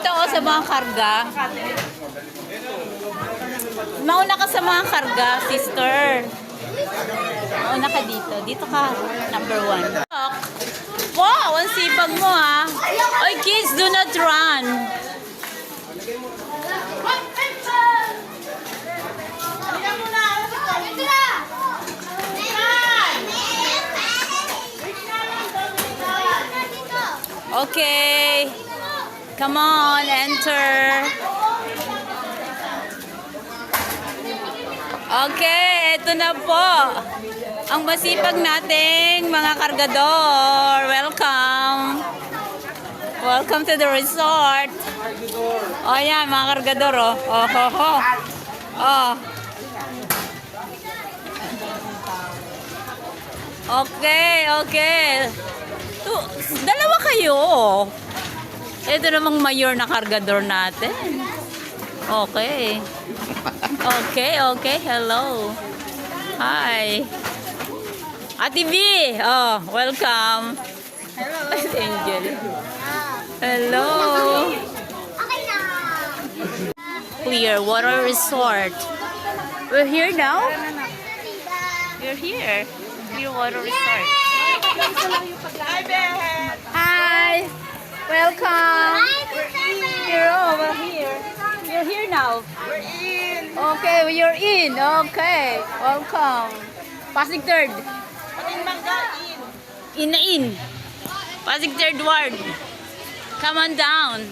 dito o sa mga karga. Mauna ka sa mga karga, sister. Mauna ka dito. Dito ka, number 1. Wow, ang sipag mo ha. Oy kids, do not run. Okay. Come on, enter. Okay, ito na po. Ang masipag nating mga kargador. Welcome. Welcome to the resort. Oh, yan, mga kargador, oh. Oh, ho, ho. Oh. Okay, okay. Dalawa kayo. Ito namang mayor na kargador natin. Okay. Okay, okay. Hello. Hi. Ate B. Oh, welcome. Hello. Angel. Hello. Clear Water Resort. We're here now? We're here. Clear Water Resort. Hi, Beth. Hi. Welcome. Here, oh, we're here. You're here now. We're in. Okay, you're in. Okay. Welcome. Pasig third. In Mangga, in. In na in. Pasig third ward. Come on down.